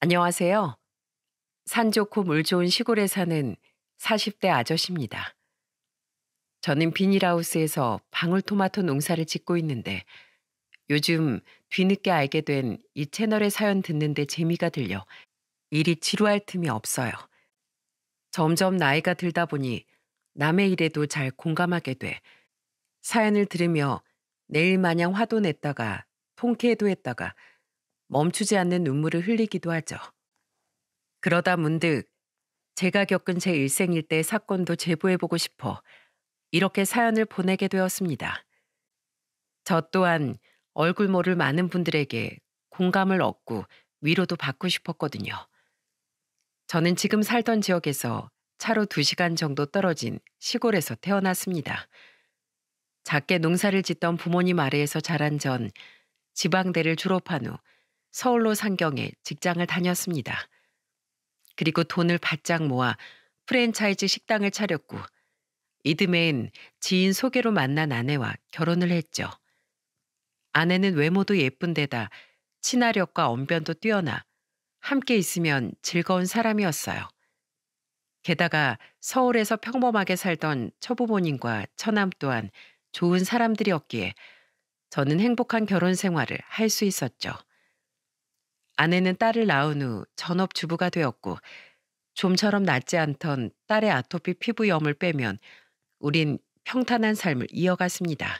안녕하세요. 산 좋고 물 좋은 시골에 사는 40대 아저씨입니다. 저는 비닐하우스에서 방울토마토 농사를 짓고 있는데 요즘 뒤늦게 알게 된 이 채널의 사연 듣는데 재미가 들려 일이 지루할 틈이 없어요. 점점 나이가 들다 보니 남의 일에도 잘 공감하게 돼 사연을 들으며 내일 마냥 화도 냈다가 통쾌해도 했다가 멈추지 않는 눈물을 흘리기도 하죠. 그러다 문득 제가 겪은 제 일생 일대의 사건도 제보해보고 싶어 이렇게 사연을 보내게 되었습니다. 저 또한 얼굴 모를 많은 분들에게 공감을 얻고 위로도 받고 싶었거든요. 저는 지금 살던 지역에서 차로 2시간 정도 떨어진 시골에서 태어났습니다. 작게 농사를 짓던 부모님 아래에서 자란 전 지방대를 졸업한 후 서울로 상경해 직장을 다녔습니다. 그리고 돈을 바짝 모아 프랜차이즈 식당을 차렸고 이듬해엔 지인 소개로 만난 아내와 결혼을 했죠. 아내는 외모도 예쁜 데다 친화력과 언변도 뛰어나 함께 있으면 즐거운 사람이었어요. 게다가 서울에서 평범하게 살던 처부모님과 처남 또한 좋은 사람들이었기에 저는 행복한 결혼 생활을 할 수 있었죠. 아내는 딸을 낳은 후 전업주부가 되었고 좀처럼 낫지 않던 딸의 아토피 피부염을 빼면 우린 평탄한 삶을 이어갔습니다.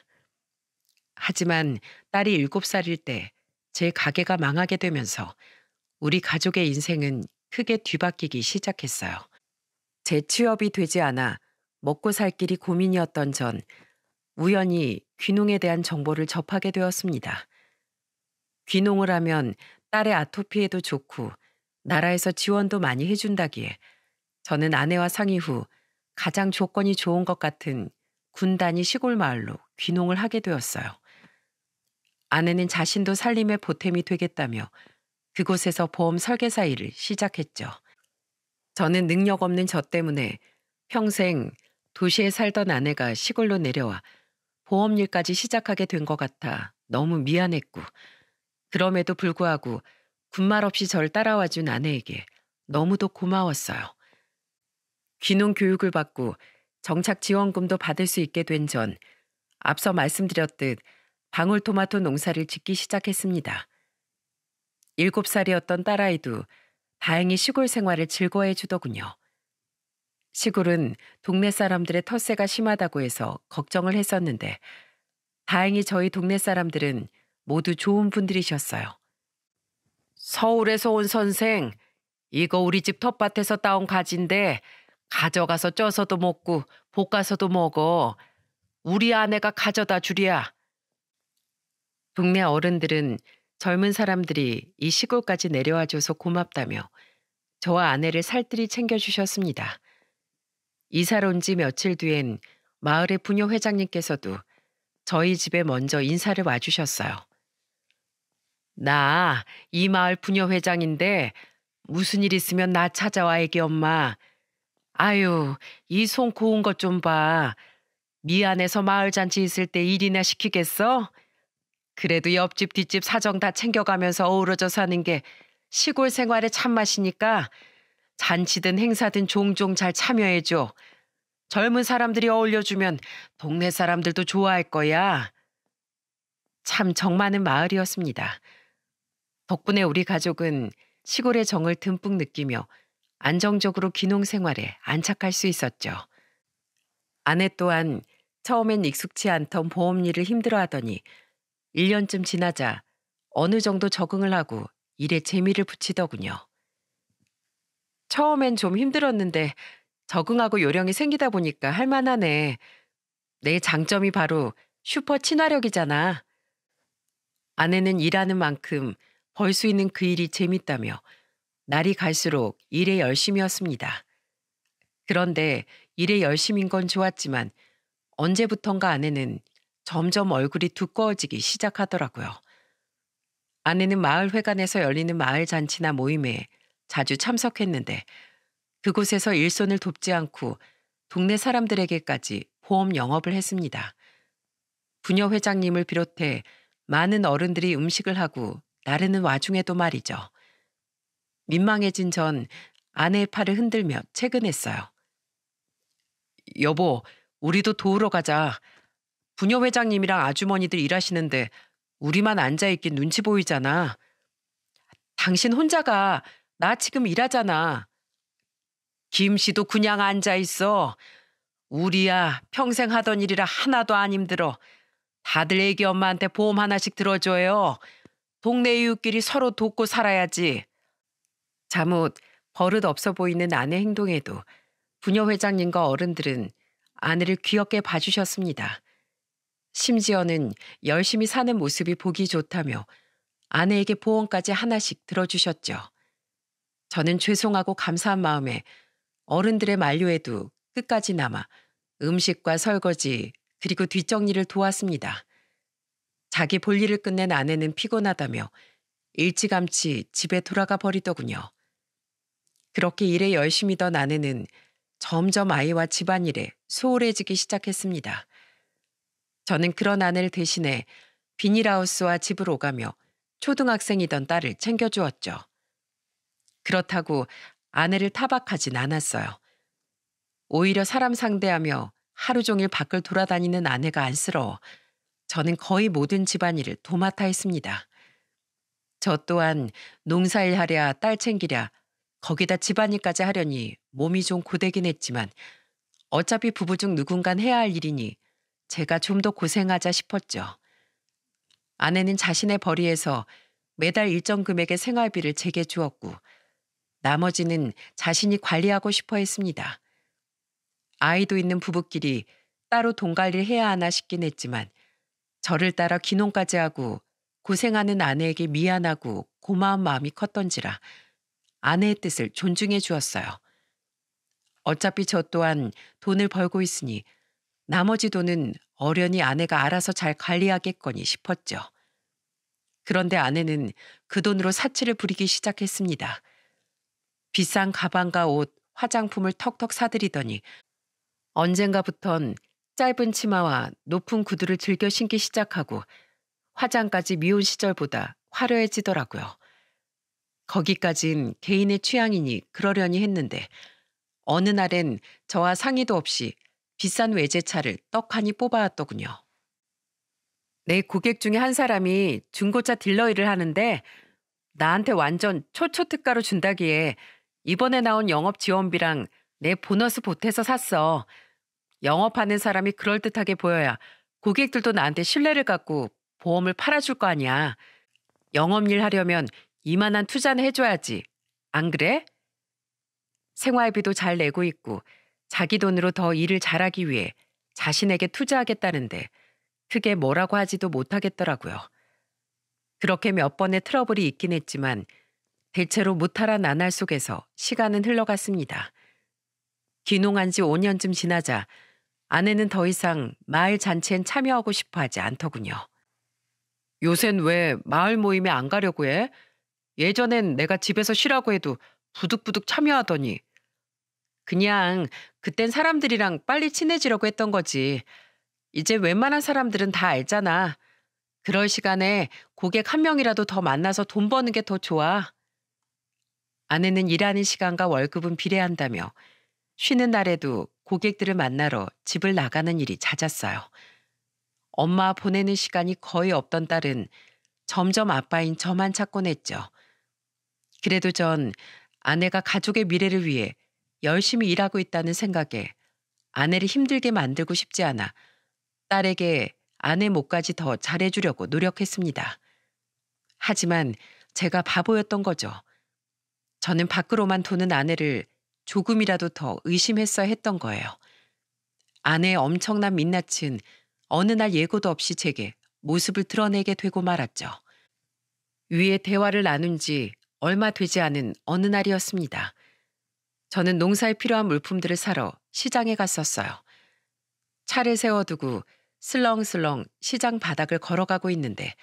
하지만 딸이 7살일 때 제 가게가 망하게 되면서 우리 가족의 인생은 크게 뒤바뀌기 시작했어요. 제 취업이 되지 않아 먹고 살 길이 고민이었던 전 우연히 귀농에 대한 정보를 접하게 되었습니다. 귀농을 하면 딸의 아토피에도 좋고 나라에서 지원도 많이 해준다기에 저는 아내와 상의 후 가장 조건이 좋은 것 같은 군 단위 시골 마을로 귀농을 하게 되었어요. 아내는 자신도 살림의 보탬이 되겠다며 그곳에서 보험 설계사 일을 시작했죠. 저는 능력 없는 저 때문에 평생 도시에 살던 아내가 시골로 내려와 보험 일까지 시작하게 된 것 같아 너무 미안했고 그럼에도 불구하고 군말 없이 절 따라와 준 아내에게 너무도 고마웠어요. 귀농 교육을 받고 정착 지원금도 받을 수 있게 된 전 앞서 말씀드렸듯 방울토마토 농사를 짓기 시작했습니다. 7살이었던 딸아이도 다행히 시골 생활을 즐거워해 주더군요. 시골은 동네 사람들의 텃세가 심하다고 해서 걱정을 했었는데 다행히 저희 동네 사람들은 모두 좋은 분들이셨어요. 서울에서 온 선생, 이거 우리 집 텃밭에서 따온 가지인데 가져가서 쪄서도 먹고 볶아서도 먹어. 우리 아내가 가져다 주랴. 동네 어른들은 젊은 사람들이 이 시골까지 내려와줘서 고맙다며 저와 아내를 살뜰히 챙겨주셨습니다. 이사를 온 지 며칠 뒤엔 마을의 부녀 회장님께서도 저희 집에 먼저 인사를 와주셨어요. 나 이 마을 부녀 회장인데 무슨 일 있으면 나 찾아와 애기 엄마. 아유, 이 손 고운 것 좀 봐. 미안해서 마을 잔치 있을 때 일이나 시키겠어? 그래도 옆집 뒷집 사정 다 챙겨가면서 어우러져 사는 게 시골 생활의 참맛이니까 잔치든 행사든 종종 잘 참여해줘. 젊은 사람들이 어울려주면 동네 사람들도 좋아할 거야. 참 정 많은 마을이었습니다. 덕분에 우리 가족은 시골의 정을 듬뿍 느끼며 안정적으로 귀농 생활에 안착할 수 있었죠. 아내 또한 처음엔 익숙치 않던 보험 일을 힘들어하더니 1년쯤 지나자 어느 정도 적응을 하고 일에 재미를 붙이더군요. 처음엔 좀 힘들었는데 적응하고 요령이 생기다 보니까 할만하네. 내 장점이 바로 슈퍼 친화력이잖아. 아내는 일하는 만큼 벌 수 있는 그 일이 재밌다며 날이 갈수록 일에 열심이었습니다. 그런데 일에 열심인 건 좋았지만 언제부턴가 아내는 점점 얼굴이 두꺼워지기 시작하더라고요. 아내는 마을 회관에서 열리는 마을 잔치나 모임에 자주 참석했는데 그곳에서 일손을 돕지 않고 동네 사람들에게까지 보험 영업을 했습니다. 부녀 회장님을 비롯해 많은 어른들이 음식을 하고 나르는 와중에도 말이죠. 민망해진 전 아내의 팔을 흔들며 채근했어요. 여보, 우리도 도우러 가자. 부녀 회장님이랑 아주머니들 일하시는데 우리만 앉아있긴 눈치 보이잖아. 당신 혼자가 나 지금 일하잖아. 김 씨도 그냥 앉아있어. 우리야 평생 하던 일이라 하나도 안 힘들어. 다들 애기 엄마한테 보험 하나씩 들어줘요. 동네 이웃끼리 서로 돕고 살아야지. 잠옷 버릇 없어 보이는 아내 행동에도 부녀 회장님과 어른들은 아내를 귀엽게 봐주셨습니다. 심지어는 열심히 사는 모습이 보기 좋다며 아내에게 보험까지 하나씩 들어주셨죠. 저는 죄송하고 감사한 마음에 어른들의 만류에도 끝까지 남아 음식과 설거지 그리고 뒷정리를 도왔습니다. 자기 볼일을 끝낸 아내는 피곤하다며 일찌감치 집에 돌아가 버리더군요. 그렇게 일에 열심히던 아내는 점점 아이와 집안일에 소홀해지기 시작했습니다. 저는 그런 아내를 대신해 비닐하우스와 집을 오가며 초등학생이던 딸을 챙겨주었죠. 그렇다고 아내를 타박하진 않았어요. 오히려 사람 상대하며 하루 종일 밖을 돌아다니는 아내가 안쓰러워 저는 거의 모든 집안일을 도맡아 했습니다. 저 또한 농사일 하랴 딸 챙기랴 거기다 집안일까지 하려니 몸이 좀 고되긴 했지만 어차피 부부 중 누군간 해야 할 일이니 제가 좀 더 고생하자 싶었죠. 아내는 자신의 벌이에서 매달 일정 금액의 생활비를 제게 주었고 나머지는 자신이 관리하고 싶어 했습니다. 아이도 있는 부부끼리 따로 돈 관리를 해야 하나 싶긴 했지만 저를 따라 귀농까지 하고 고생하는 아내에게 미안하고 고마운 마음이 컸던지라 아내의 뜻을 존중해 주었어요. 어차피 저 또한 돈을 벌고 있으니 나머지 돈은 어련히 아내가 알아서 잘 관리하겠거니 싶었죠. 그런데 아내는 그 돈으로 사치를 부리기 시작했습니다. 비싼 가방과 옷, 화장품을 턱턱 사들이더니 언젠가부턴 짧은 치마와 높은 구두를 즐겨 신기 시작하고 화장까지 미혼 시절보다 화려해지더라고요. 거기까진 개인의 취향이니 그러려니 했는데 어느 날엔 저와 상의도 없이 비싼 외제차를 떡하니 뽑아왔더군요. 내 고객 중에 한 사람이 중고차 딜러 일을 하는데 나한테 완전 초초특가로 준다기에 이번에 나온 영업 지원비랑 내 보너스 보태서 샀어. 영업하는 사람이 그럴듯하게 보여야 고객들도 나한테 신뢰를 갖고 보험을 팔아줄 거 아니야. 영업일 하려면 이만한 투자는 해줘야지. 안 그래? 생활비도 잘 내고 있고 자기 돈으로 더 일을 잘하기 위해 자신에게 투자하겠다는데 크게 뭐라고 하지도 못하겠더라고요. 그렇게 몇 번의 트러블이 있긴 했지만 대체로 무탈한 나날 속에서 시간은 흘러갔습니다. 귀농한 지 5년쯤 지나자 아내는 더 이상 마을 잔치엔 참여하고 싶어 하지 않더군요. 요샌 왜 마을 모임에 안 가려고 해? 예전엔 내가 집에서 쉬라고 해도 부득부득 참여하더니. 그냥 그땐 사람들이랑 빨리 친해지려고 했던 거지. 이제 웬만한 사람들은 다 알잖아. 그럴 시간에 고객 한 명이라도 더 만나서 돈 버는 게 더 좋아. 아내는 일하는 시간과 월급은 비례한다며 쉬는 날에도 고객들을 만나러 집을 나가는 일이 잦았어요. 엄마 보내는 시간이 거의 없던 딸은 점점 아빠인 저만 찾곤 했죠. 그래도 전 아내가 가족의 미래를 위해 열심히 일하고 있다는 생각에 아내를 힘들게 만들고 싶지 않아 딸에게 아내 몫까지 더 잘해주려고 노력했습니다. 하지만 제가 바보였던 거죠. 저는 밖으로만 도는 아내를 조금이라도 더 의심했어야 했던 거예요. 아내의 엄청난 민낯은 어느 날 예고도 없이 제게 모습을 드러내게 되고 말았죠. 위에 대화를 나눈 지 얼마 되지 않은 어느 날이었습니다. 저는 농사에 필요한 물품들을 사러 시장에 갔었어요. 차를 세워두고 슬렁슬렁 시장 바닥을 걸어가고 있는데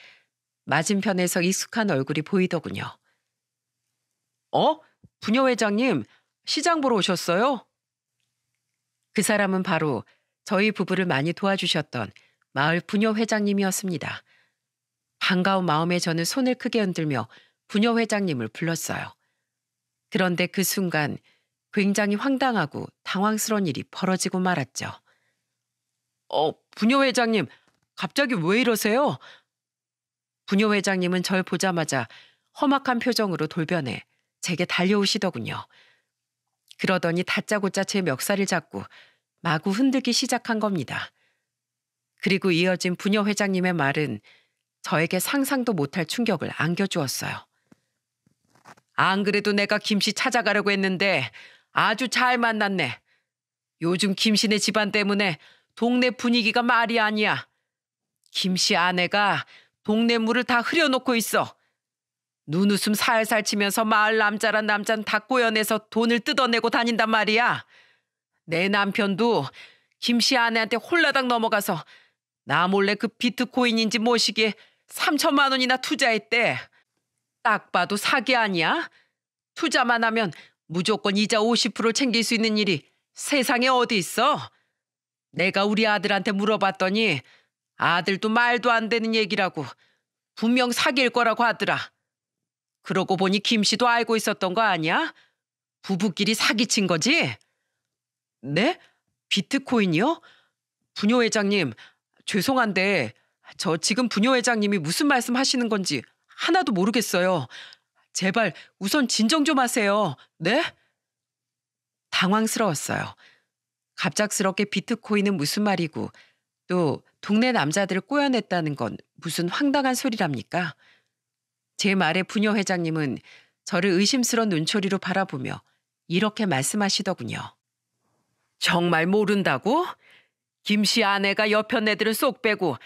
맞은편에서 익숙한 얼굴이 보이더군요. 부녀 회장님, 시장 보러 오셨어요? 그 사람은 바로 저희 부부를 많이 도와주셨던 마을 부녀 회장님이었습니다. 반가운 마음에 저는 손을 크게 흔들며 부녀 회장님을 불렀어요. 그런데 그 순간 굉장히 황당하고 당황스러운 일이 벌어지고 말았죠. 부녀 회장님, 갑자기 왜 이러세요? 부녀 회장님은 절 보자마자 험악한 표정으로 돌변해 제게 달려오시더군요. 그러더니 다짜고짜 제 멱살을 잡고 마구 흔들기 시작한 겁니다. 그리고 이어진 부녀 회장님의 말은 저에게 상상도 못할 충격을 안겨주었어요. 안 그래도 내가 김씨 찾아가려고 했는데 아주 잘 만났네. 요즘 김씨네 집안 때문에 동네 분위기가 말이 아니야. 김씨 아내가 동네 물을 다 흐려놓고 있어. 눈웃음 살살 치면서 마을 남자란 남자는 다 꼬여내서 돈을 뜯어내고 다닌단 말이야. 내 남편도 김씨 아내한테 홀라당 넘어가서 나 몰래 그 비트코인인지 뭐시기에 3천만 원이나 투자했대. 딱 봐도 사기 아니야? 투자만 하면 무조건 이자 50% 챙길 수 있는 일이 세상에 어디 있어? 내가 우리 아들한테 물어봤더니 아들도 말도 안 되는 얘기라고 분명 사기일 거라고 하더라. 그러고 보니 김 씨도 알고 있었던 거 아니야? 부부끼리 사기친 거지? 네? 비트코인이요? 부녀 회장님, 죄송한데 저 지금 부녀 회장님이 무슨 말씀 하시는 건지 하나도 모르겠어요. 제발 우선 진정 좀 하세요. 네? 당황스러웠어요. 갑작스럽게 비트코인은 무슨 말이고 또 동네 남자들을 꼬여냈다는 건 무슨 황당한 소리랍니까? 제 말에 부녀 회장님은 저를 의심스러운 눈초리로 바라보며 이렇게 말씀하시더군요. 정말 모른다고? 김씨 아내가 옆편 애들은 쏙 빼고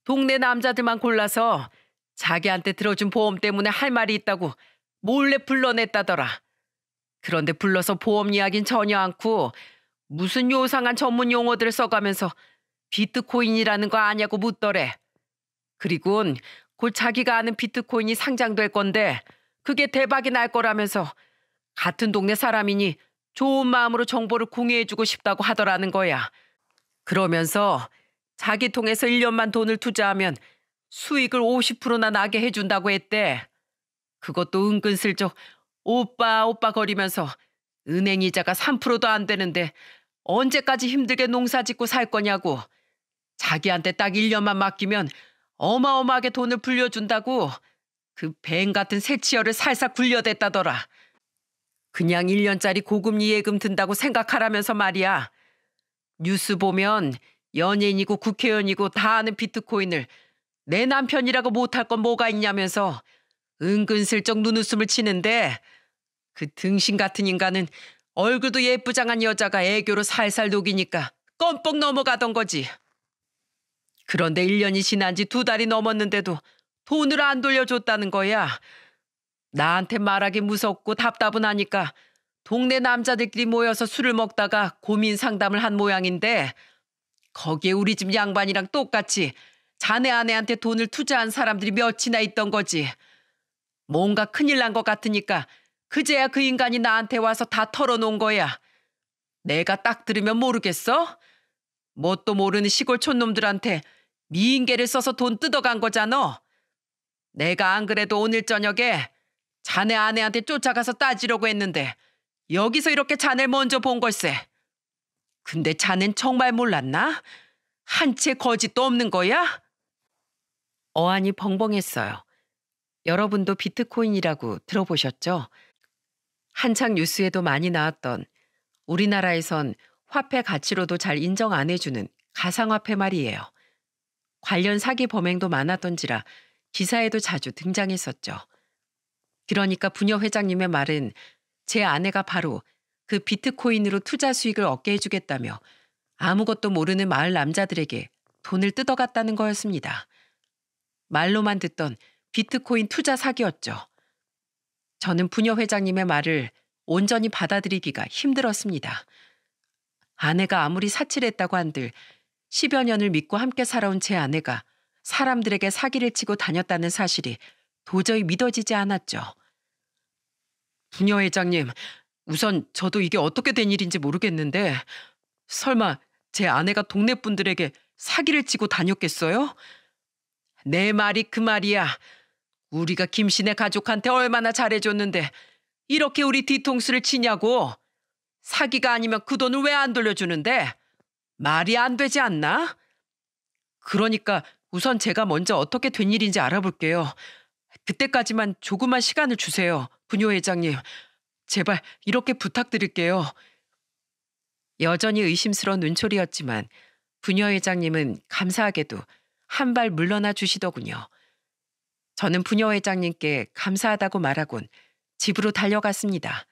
동네 남자들만 골라서 자기한테 들어준 보험 때문에 할 말이 있다고 몰래 불러냈다더라. 그런데 불러서 보험 이야긴 전혀 않고 무슨 요상한 전문 용어들을 써가면서 비트코인이라는 거 아냐고 묻더래. 그리곤 곧 자기가 아는 비트코인이 상장될 건데 그게 대박이 날 거라면서 같은 동네 사람이니 좋은 마음으로 정보를 공유해주고 싶다고 하더라는 거야. 그러면서 자기 통해서 1년만 돈을 투자하면 수익을 50%나 나게 해준다고 했대. 그것도 은근슬쩍 오빠 거리면서 은행 이자가 3%도 안 되는데 언제까지 힘들게 농사 짓고 살 거냐고. 자기한테 딱 1년만 맡기면 어마어마하게 돈을 불려준다고 그 뱅 같은 새치열을 살살 굴려댔다더라. 그냥 1년짜리 고금리 예금 든다고 생각하라면서 말이야. 뉴스 보면 연예인이고 국회의원이고 다 아는 비트코인을 내 남편이라고 못할 건 뭐가 있냐면서 은근슬쩍 눈웃음을 치는데 그 등신 같은 인간은 얼굴도 예쁘장한 여자가 애교로 살살 녹이니까 껌뻑 넘어가던 거지. 그런데 1년이 지난 지 2달이 넘었는데도 돈을 안 돌려줬다는 거야. 나한테 말하기 무섭고 답답은 하니까 동네 남자들끼리 모여서 술을 먹다가 고민 상담을 한 모양인데 거기에 우리 집 양반이랑 똑같이 자네 아내한테 돈을 투자한 사람들이 몇이나 있던 거지. 뭔가 큰일 난 것 같으니까 그제야 그 인간이 나한테 와서 다 털어놓은 거야. 내가 딱 들으면 모르겠어? 뭣도 모르는 시골 촌놈들한테 미인계를 써서 돈 뜯어간 거잖아. 내가 안 그래도 오늘 저녁에 자네 아내한테 쫓아가서 따지려고 했는데 여기서 이렇게 자네를 먼저 본 걸세. 근데 자넨 정말 몰랐나? 한 채 거짓도 없는 거야? 어안이 벙벙했어요. 여러분도 비트코인이라고 들어보셨죠? 한창 뉴스에도 많이 나왔던 우리나라에선 화폐 가치로도 잘 인정 안 해주는 가상화폐 말이에요. 관련 사기 범행도 많았던지라 기사에도 자주 등장했었죠. 그러니까 부녀 회장님의 말은 제 아내가 바로 그 비트코인으로 투자 수익을 얻게 해주겠다며 아무것도 모르는 마을 남자들에게 돈을 뜯어갔다는 거였습니다. 말로만 듣던 비트코인 투자 사기였죠. 저는 부녀 회장님의 말을 온전히 받아들이기가 힘들었습니다. 아내가 아무리 사칠했다고 한들 10여 년을 믿고 함께 살아온 제 아내가 사람들에게 사기를 치고 다녔다는 사실이 도저히 믿어지지 않았죠. 부녀 회장님, 우선 저도 이게 어떻게 된 일인지 모르겠는데 설마 제 아내가 동네 분들에게 사기를 치고 다녔겠어요? 내 말이 그 말이야. 우리가 김씨네 가족한테 얼마나 잘해줬는데 이렇게 우리 뒤통수를 치냐고. 사기가 아니면 그 돈을 왜 안 돌려주는데? 말이 안 되지 않나? 그러니까 우선 제가 먼저 어떻게 된 일인지 알아볼게요. 그때까지만 조금만 시간을 주세요. 분녀 회장님. 제발 이렇게 부탁드릴게요. 여전히 의심스러운 눈초리였지만 분녀 회장님은 감사하게도 한 발 물러나 주시더군요. 저는 분녀 회장님께 감사하다고 말하곤 집으로 달려갔습니다.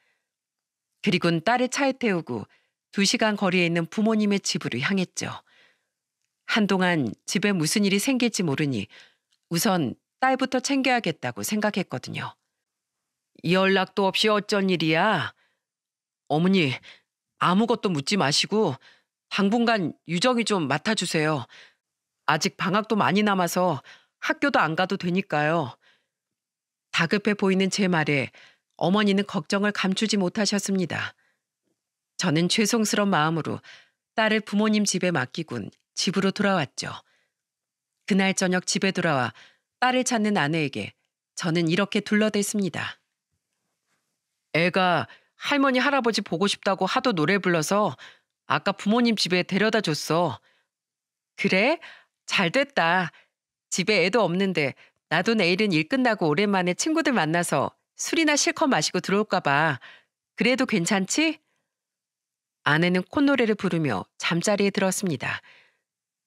그리고는 딸을 차에 태우고 2시간 거리에 있는 부모님의 집으로 향했죠. 한동안 집에 무슨 일이 생길지 모르니 우선 딸부터 챙겨야겠다고 생각했거든요. 연락도 없이 어쩐 일이야? 어머니, 아무것도 묻지 마시고 당분간 유정이 좀 맡아주세요. 아직 방학도 많이 남아서 학교도 안 가도 되니까요. 다급해 보이는 제 말에 어머니는 걱정을 감추지 못하셨습니다. 저는 죄송스러운 마음으로 딸을 부모님 집에 맡기곤 집으로 돌아왔죠. 그날 저녁 집에 돌아와 딸을 찾는 아내에게 저는 이렇게 둘러댔습니다. 애가 할머니 할아버지 보고 싶다고 하도 노래 불러서 아까 부모님 집에 데려다 줬어. 그래? 잘 됐다. 집에 애도 없는데 나도 내일은 일 끝나고 오랜만에 친구들 만나서 술이나 실컷 마시고 들어올까 봐. 그래도 괜찮지? 아내는 콧노래를 부르며 잠자리에 들었습니다.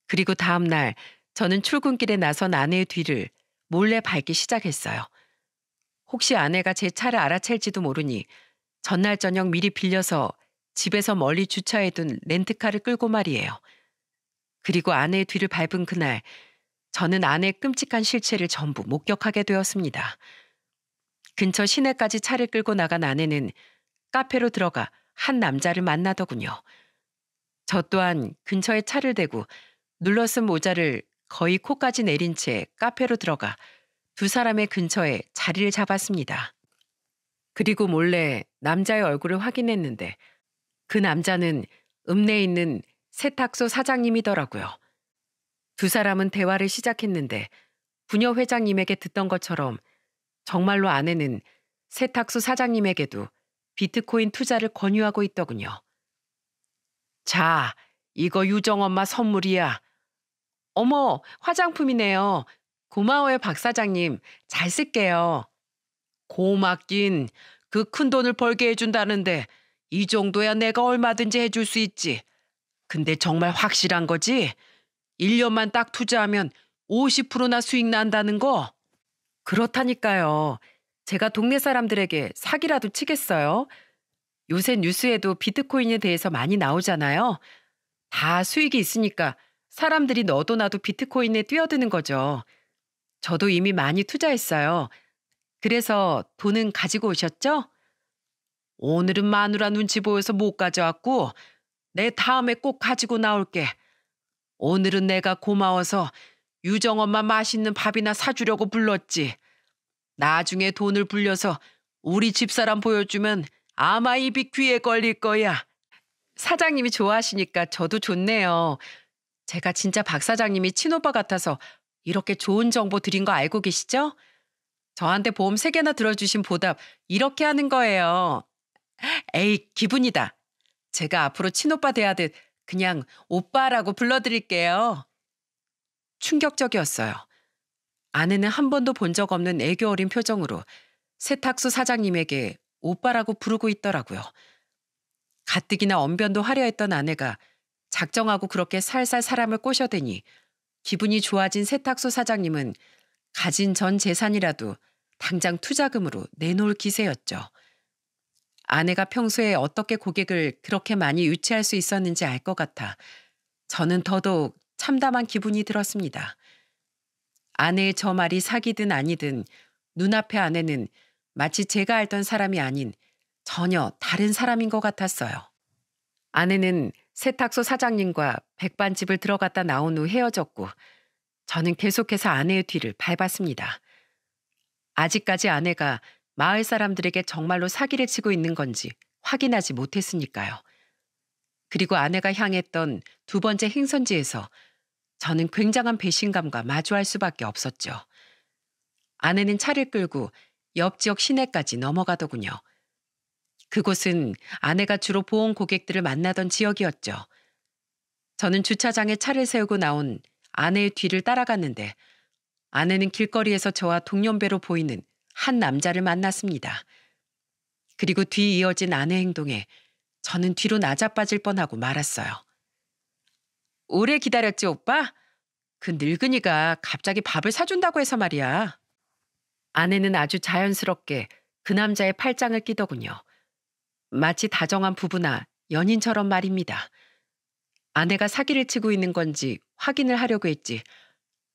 그리고 다음 날 저는 출근길에 나선 아내의 뒤를 몰래 밟기 시작했어요. 혹시 아내가 제 차를 알아챌지도 모르니 전날 저녁 미리 빌려서 집에서 멀리 주차해둔 렌트카를 끌고 말이에요. 그리고 아내의 뒤를 밟은 그날 저는 아내의 끔찍한 실체를 전부 목격하게 되었습니다. 근처 시내까지 차를 끌고 나간 아내는 카페로 들어가 한 남자를 만나더군요. 저 또한 근처에 차를 대고 눌러쓴 모자를 거의 코까지 내린 채 카페로 들어가 2사람의 근처에 자리를 잡았습니다. 그리고 몰래 남자의 얼굴을 확인했는데 그 남자는 읍내에 있는 세탁소 사장님이더라고요. 2사람은 대화를 시작했는데 부녀 회장님에게 듣던 것처럼 정말로 아내는 세탁소 사장님에게도 비트코인 투자를 권유하고 있더군요. 자, 이거 유정 엄마 선물이야. 어머, 화장품이네요. 고마워요, 박 사장님. 잘 쓸게요. 고맙긴. 그 큰 돈을 벌게 해준다는데 이 정도야 내가 얼마든지 해줄 수 있지. 근데 정말 확실한 거지? 1년만 딱 투자하면 50%나 수익 난다는 거? 그렇다니까요. 제가 동네 사람들에게 사기라도 치겠어요. 요새 뉴스에도 비트코인에 대해서 많이 나오잖아요. 다 수익이 있으니까 사람들이 너도 나도 비트코인에 뛰어드는 거죠. 저도 이미 많이 투자했어요. 그래서 돈은 가지고 오셨죠? 오늘은 마누라 눈치 보여서 못 가져왔고 내 다음에 꼭 가지고 나올게. 오늘은 내가 고마워서 유정 엄마 맛있는 밥이나 사주려고 불렀지. 나중에 돈을 불려서 우리 집사람 보여주면 아마 입이 귀에 걸릴 거야. 사장님이 좋아하시니까 저도 좋네요. 제가 진짜 박 사장님이 친오빠 같아서 이렇게 좋은 정보 드린 거 알고 계시죠? 저한테 보험 3개나 들어주신 보답 이렇게 하는 거예요. 에이, 기분이다. 제가 앞으로 친오빠 대하듯 그냥 오빠라고 불러드릴게요. 충격적이었어요. 아내는 한 번도 본 적 없는 애교 어린 표정으로 세탁소 사장님에게 오빠라고 부르고 있더라고요. 가뜩이나 언변도 화려했던 아내가 작정하고 그렇게 살살 사람을 꼬셔대니 기분이 좋아진 세탁소 사장님은 가진 전 재산이라도 당장 투자금으로 내놓을 기세였죠. 아내가 평소에 어떻게 고객을 그렇게 많이 유치할 수 있었는지 알 것 같아 저는 더더욱 참담한 기분이 들었습니다. 아내의 저 말이 사기든 아니든 눈앞의 아내는 마치 제가 알던 사람이 아닌 전혀 다른 사람인 것 같았어요. 아내는 세탁소 사장님과 백반집을 들어갔다 나온 후 헤어졌고 저는 계속해서 아내의 뒤를 밟았습니다. 아직까지 아내가 마을 사람들에게 정말로 사기를 치고 있는 건지 확인하지 못했으니까요. 그리고 아내가 향했던 2번째 행선지에서 저는 굉장한 배신감과 마주할 수밖에 없었죠. 아내는 차를 끌고 옆 지역 시내까지 넘어가더군요. 그곳은 아내가 주로 보온 고객들을 만나던 지역이었죠. 저는 주차장에 차를 세우고 나온 아내의 뒤를 따라갔는데 아내는 길거리에서 저와 동년배로 보이는 한 남자를 만났습니다. 그리고 뒤 이어진 아내 행동에 저는 뒤로 나자빠질 뻔하고 말았어요. 오래 기다렸지, 오빠? 그 늙은이가 갑자기 밥을 사준다고 해서 말이야. 아내는 아주 자연스럽게 그 남자의 팔짱을 끼더군요. 마치 다정한 부부나 연인처럼 말입니다. 아내가 사기를 치고 있는 건지 확인을 하려고 했지.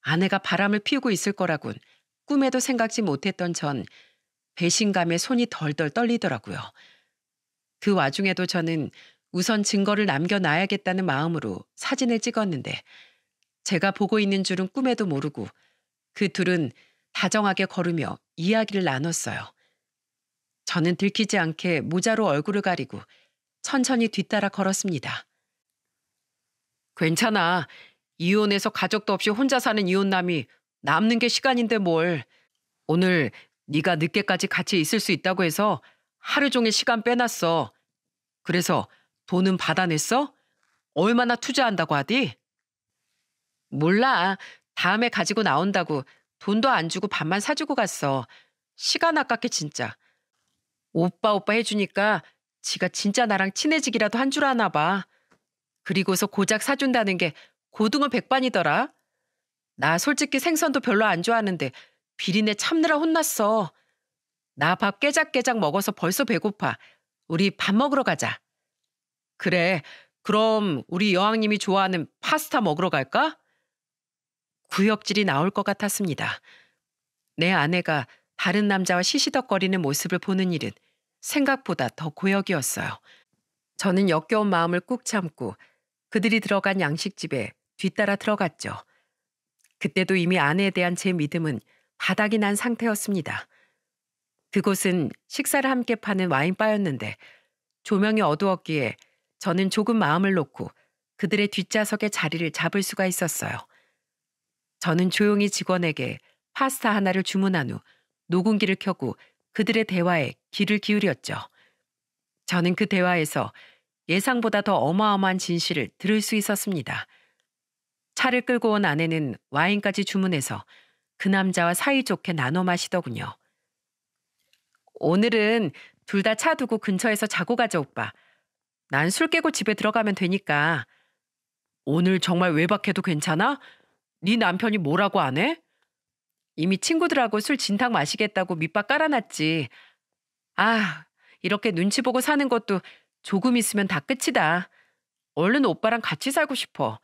아내가 바람을 피우고 있을 거라곤 꿈에도 생각지 못했던 전 배신감에 손이 덜덜 떨리더라고요. 그 와중에도 저는 우선 증거를 남겨놔야겠다는 마음으로 사진을 찍었는데 제가 보고 있는 줄은 꿈에도 모르고 그 둘은 다정하게 걸으며 이야기를 나눴어요. 저는 들키지 않게 모자로 얼굴을 가리고 천천히 뒤따라 걸었습니다. 괜찮아. 이혼해서 가족도 없이 혼자 사는 이혼남이 남는 게 시간인데 뭘. 오늘 네가 늦게까지 같이 있을 수 있다고 해서 하루 종일 시간 빼놨어. 그래서 돈은 받아냈어? 얼마나 투자한다고 하디? 몰라. 다음에 가지고 나온다고 돈도 안 주고 밥만 사주고 갔어. 시간 아깝게 진짜. 오빠 해주니까 지가 진짜 나랑 친해지기라도 한 줄 아나 봐. 그리고서 고작 사준다는 게 고등어 백반이더라. 나 솔직히 생선도 별로 안 좋아하는데 비린내 참느라 혼났어. 나 밥 깨작깨작 먹어서 벌써 배고파. 우리 밥 먹으러 가자. 그래, 그럼 우리 여왕님이 좋아하는 파스타 먹으러 갈까? 구역질이 나올 것 같았습니다. 내 아내가 다른 남자와 시시덕거리는 모습을 보는 일은 생각보다 더 고역이었어요. 저는 역겨운 마음을 꾹 참고 그들이 들어간 양식집에 뒤따라 들어갔죠. 그때도 이미 아내에 대한 제 믿음은 바닥이 난 상태였습니다. 그곳은 식사를 함께 파는 와인바였는데 조명이 어두웠기에 저는 조금 마음을 놓고 그들의 뒷좌석에 자리를 잡을 수가 있었어요. 저는 조용히 직원에게 파스타 하나를 주문한 후 녹음기를 켜고 그들의 대화에 귀를 기울였죠. 저는 그 대화에서 예상보다 더 어마어마한 진실을 들을 수 있었습니다. 차를 끌고 온 아내는 와인까지 주문해서 그 남자와 사이좋게 나눠 마시더군요. 오늘은 둘 다 차 두고 근처에서 자고 가자, 오빠. 난 술 깨고 집에 들어가면 되니까. 오늘 정말 외박해도 괜찮아? 네 남편이 뭐라고 안 해? 이미 친구들하고 술 진탕 마시겠다고 밑밥 깔아놨지. 아, 이렇게 눈치 보고 사는 것도 조금 있으면 다 끝이다. 얼른 오빠랑 같이 살고 싶어.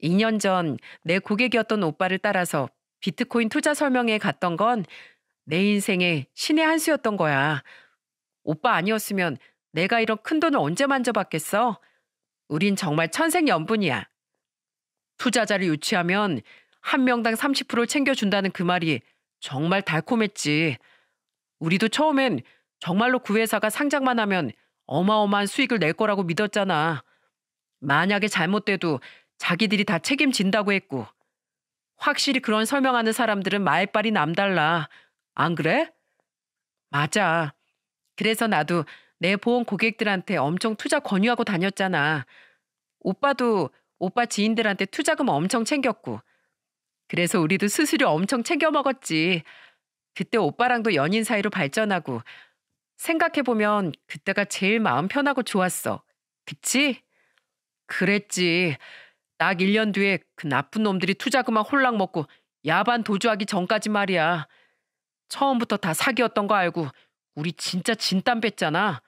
2년 전 내 고객이었던 오빠를 따라서 비트코인 투자 설명회에 갔던 건 내 인생의 신의 한 수였던 거야. 오빠 아니었으면 내가 이런 큰 돈을 언제 만져봤겠어? 우린 정말 천생연분이야. 투자자를 유치하면 한 명당 30%를 챙겨준다는 그 말이 정말 달콤했지. 우리도 처음엔 정말로 그 회사가 상장만 하면 어마어마한 수익을 낼 거라고 믿었잖아. 만약에 잘못돼도 자기들이 다 책임진다고 했고. 확실히 그런 설명하는 사람들은 말빨이 남달라. 안 그래? 맞아. 그래서 나도 내 보험 고객들한테 엄청 투자 권유하고 다녔잖아. 오빠도 오빠 지인들한테 투자금 엄청 챙겼고. 그래서 우리도 수수료 엄청 챙겨 먹었지. 그때 오빠랑도 연인 사이로 발전하고. 생각해보면 그때가 제일 마음 편하고 좋았어. 그치? 그랬지. 딱 1년 뒤에 그 나쁜 놈들이 투자금만 홀랑 먹고 야반 도주하기 전까지 말이야. 처음부터 다 사기였던 거 알고 우리 진짜 진땀 뺐잖아.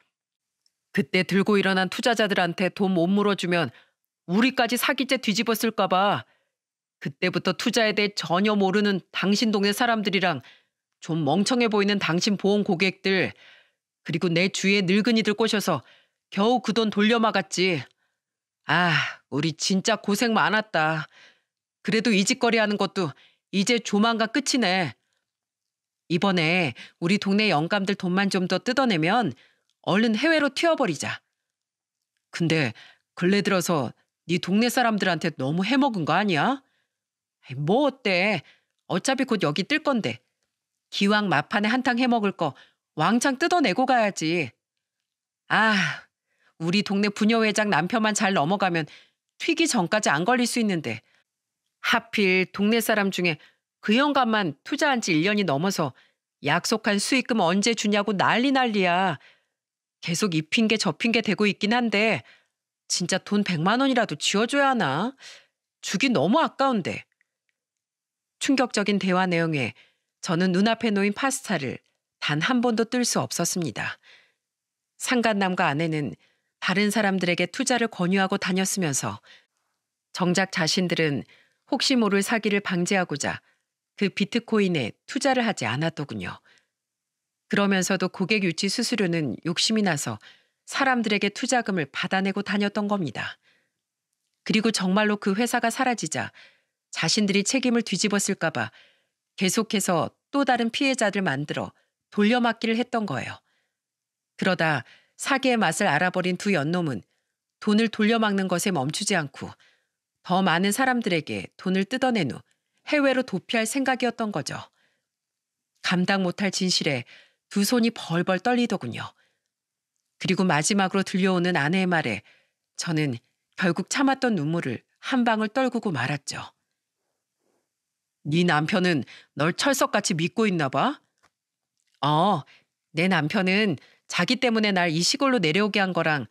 그때 들고 일어난 투자자들한테 돈 못 물어주면 우리까지 사기죄 뒤집었을까 봐. 그때부터 투자에 대해 전혀 모르는 당신 동네 사람들이랑 좀 멍청해 보이는 당신 보험 고객들, 그리고 내 주위에 늙은이들 꼬셔서 겨우 그 돈 돌려막았지. 아, 우리 진짜 고생 많았다. 그래도 이 짓거리 하는 것도 이제 조만간 끝이네. 이번에 우리 동네 영감들 돈만 좀 더 뜯어내면 얼른 해외로 튀어버리자. 근데 근래 들어서 네 동네 사람들한테 너무 해먹은 거 아니야? 아이, 뭐 어때? 어차피 곧 여기 뜰 건데. 기왕 마판에 한탕 해먹을 거 왕창 뜯어내고 가야지. 아, 우리 동네 부녀회장 남편만 잘 넘어가면 튀기 전까지 안 걸릴 수 있는데 하필 동네 사람 중에 그 영감만 투자한 지 1년이 넘어서 약속한 수익금 언제 주냐고 난리야. 계속 이 핑계 저 핑계 대고 있긴 한데 진짜 돈 100만 원이라도 쥐어줘야 하나? 주기 너무 아까운데. 충격적인 대화 내용에 저는 눈앞에 놓인 파스타를 단 한 번도 뜰 수 없었습니다. 상간남과 아내는 다른 사람들에게 투자를 권유하고 다녔으면서 정작 자신들은 혹시 모를 사기를 방지하고자 그 비트코인에 투자를 하지 않았더군요. 그러면서도 고객 유치 수수료는 욕심이 나서 사람들에게 투자금을 받아내고 다녔던 겁니다. 그리고 정말로 그 회사가 사라지자 자신들이 책임을 뒤집었을까봐 계속해서 또 다른 피해자들 만들어 돌려막기를 했던 거예요. 그러다 사기의 맛을 알아버린 두 연놈은 돈을 돌려막는 것에 멈추지 않고 더 많은 사람들에게 돈을 뜯어낸 후 해외로 도피할 생각이었던 거죠. 감당 못할 진실에 두 손이 벌벌 떨리더군요. 그리고 마지막으로 들려오는 아내의 말에 저는 결국 참았던 눈물을 한 방울 떨구고 말았죠. 네 남편은 널 철석같이 믿고 있나 봐? 내 남편은 자기 때문에 날 이 시골로 내려오게 한 거랑